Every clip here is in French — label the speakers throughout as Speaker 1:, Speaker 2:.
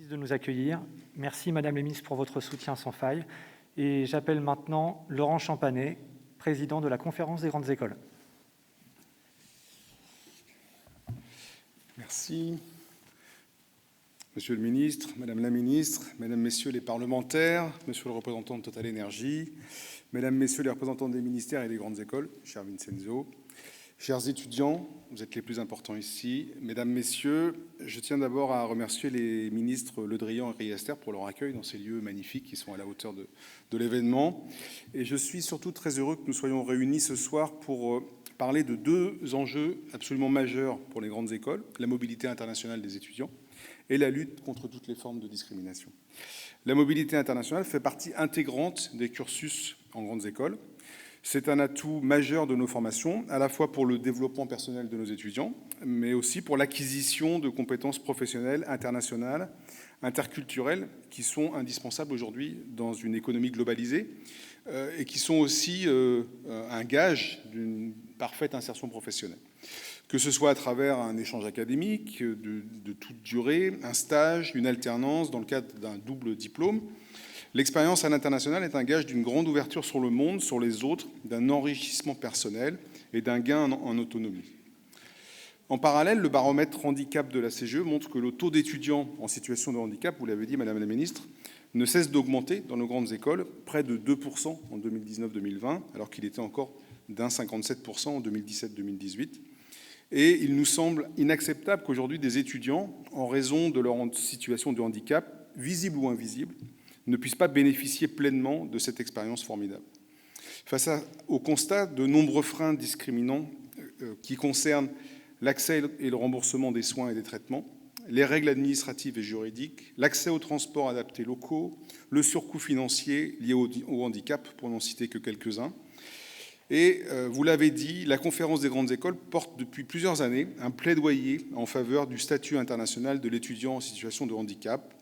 Speaker 1: de nous accueillir. Merci, Madame la Ministre, pour votre soutien sans faille. Et j'appelle maintenant Laurent Champanet, président de la Conférence des grandes écoles.
Speaker 2: Merci. Monsieur le ministre, Madame la ministre, Mesdames, Messieurs les parlementaires, Monsieur le représentant de Total Énergie, Mesdames, Messieurs les représentants des ministères et des grandes écoles, cher Vincenzo, chers étudiants, vous êtes les plus importants ici. Mesdames, Messieurs, je tiens d'abord à remercier les ministres Le Drian et Riester pour leur accueil dans ces lieux magnifiques qui sont à la hauteur de l'événement. Et je suis surtout très heureux que nous soyons réunis ce soir pour parler de deux enjeux absolument majeurs pour les grandes écoles, la mobilité internationale des étudiants et la lutte contre toutes les formes de discrimination. La mobilité internationale fait partie intégrante des cursus en grandes écoles. C'est un atout majeur de nos formations, à la fois pour le développement personnel de nos étudiants, mais aussi pour l'acquisition de compétences professionnelles, internationales, interculturelles, qui sont indispensables aujourd'hui dans une économie globalisée et qui sont aussi un gage d'une parfaite insertion professionnelle. Que ce soit à travers un échange académique de toute durée, un stage, une alternance dans le cadre d'un double diplôme, l'expérience à l'international est un gage d'une grande ouverture sur le monde, sur les autres, d'un enrichissement personnel et d'un gain en autonomie. En parallèle, le baromètre handicap de la CGE montre que le taux d'étudiants en situation de handicap, vous l'avez dit Madame la Ministre, ne cesse d'augmenter dans nos grandes écoles, près de 2% en 2019-2020, alors qu'il était encore d'1,57% en 2017-2018. Et il nous semble inacceptable qu'aujourd'hui des étudiants, en raison de leur situation de handicap, visible ou invisible, ne puissent pas bénéficier pleinement de cette expérience formidable. Face au constat de nombreux freins discriminants qui concernent l'accès et le remboursement des soins et des traitements, les règles administratives et juridiques, l'accès aux transports adaptés locaux, le surcoût financier lié au handicap, pour n'en citer que quelques-uns. Et vous l'avez dit, la Conférence des grandes écoles porte depuis plusieurs années un plaidoyer en faveur du statut international de l'étudiant en situation de handicap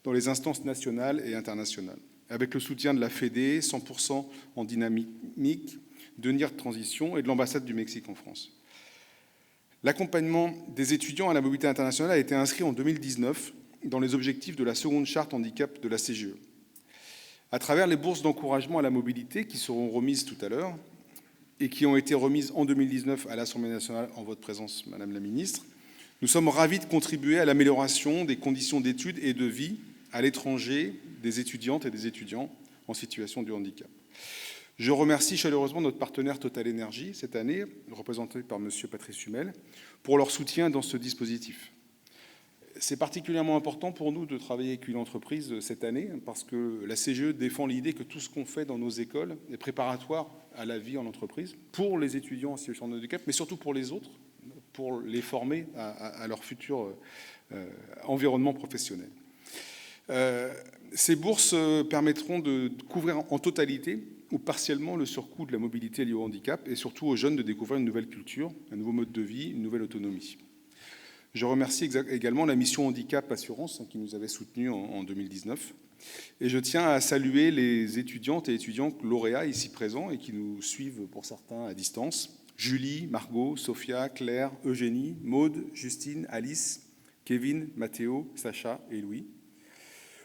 Speaker 2: dans les instances nationales et internationales, avec le soutien de la FEDE, 100% en dynamique, de NIR Transition et de l'ambassade du Mexique en France. L'accompagnement des étudiants à la mobilité internationale a été inscrit en 2019 dans les objectifs de la seconde charte handicap de la CGE. À travers les bourses d'encouragement à la mobilité qui seront remises tout à l'heure, et qui ont été remises en 2019 à l'Assemblée nationale en votre présence, Madame la Ministre, nous sommes ravis de contribuer à l'amélioration des conditions d'études et de vie à l'étranger des étudiantes et des étudiants en situation de handicap. Je remercie chaleureusement notre partenaire Total Énergie cette année, représenté par Monsieur Patrice Humel, pour leur soutien dans ce dispositif. C'est particulièrement important pour nous de travailler avec une entreprise cette année parce que la CGE défend l'idée que tout ce qu'on fait dans nos écoles est préparatoire à la vie en entreprise pour les étudiants en situation de handicap, mais surtout pour les autres, pour les former à leur futur environnement professionnel. Ces bourses permettront de couvrir en totalité ou partiellement le surcoût de la mobilité liée au handicap et surtout aux jeunes de découvrir une nouvelle culture, un nouveau mode de vie, une nouvelle autonomie. Je remercie également la mission Handicap Assurance qui nous avait soutenus en 2019. Et je tiens à saluer les étudiantes et étudiants lauréats ici présents et qui nous suivent pour certains à distance. Julie, Margot, Sophia, Claire, Eugénie, Maude, Justine, Alice, Kevin, Mathéo, Sacha et Louis.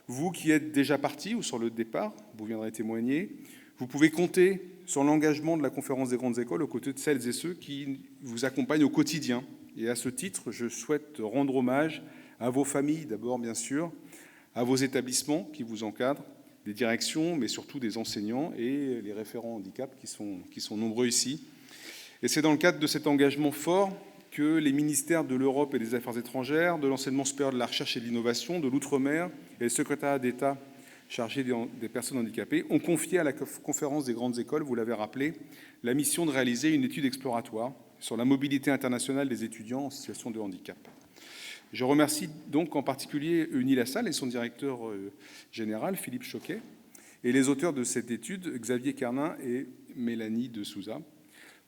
Speaker 2: Vous qui êtes déjà partis ou sur le départ, vous viendrez témoigner, vous pouvez compter sur l'engagement de la Conférence des grandes écoles aux côtés de celles et ceux qui vous accompagnent au quotidien. Et à ce titre, je souhaite rendre hommage à vos familles, d'abord bien sûr, à vos établissements qui vous encadrent, des directions, mais surtout des enseignants et les référents handicap qui sont nombreux ici. Et c'est dans le cadre de cet engagement fort que les ministères de l'Europe et des Affaires étrangères, de l'enseignement supérieur de la recherche et de l'innovation, de l'outre-mer et le secrétariat d'État chargé des personnes handicapées ont confié à la Conférence des grandes écoles, vous l'avez rappelé, la mission de réaliser une étude exploratoire sur la mobilité internationale des étudiants en situation de handicap. Je remercie donc en particulier Unilassal et son directeur général, Philippe Choquet, et les auteurs de cette étude, Xavier Kernin et Mélanie de Souza,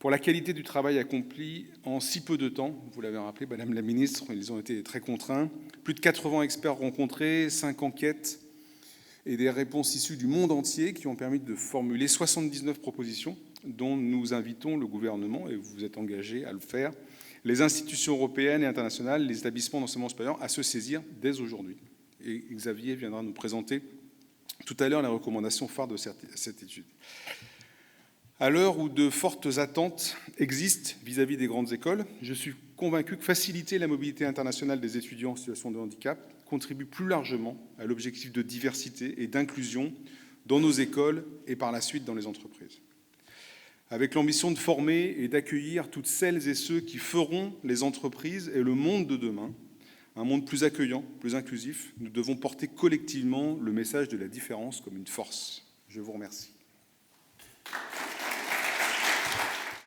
Speaker 2: pour la qualité du travail accompli en si peu de temps. Vous l'avez rappelé, Madame la Ministre, ils ont été très contraints. Plus de 80 experts rencontrés, 5 enquêtes et des réponses issues du monde entier qui ont permis de formuler 79 propositions dont nous invitons le gouvernement, et vous vous êtes engagés à le faire, les institutions européennes et internationales, les établissements d'enseignement supérieur à se saisir dès aujourd'hui. et Xavier viendra nous présenter tout à l'heure les recommandations phares de cette étude. À l'heure où de fortes attentes existent vis-à-vis des grandes écoles, je suis convaincu que faciliter la mobilité internationale des étudiants en situation de handicap contribue plus largement à l'objectif de diversité et d'inclusion dans nos écoles et par la suite dans les entreprises. Avec l'ambition de former et d'accueillir toutes celles et ceux qui feront les entreprises et le monde de demain, un monde plus accueillant, plus inclusif, nous devons porter collectivement le message de la différence comme une force. Je vous remercie.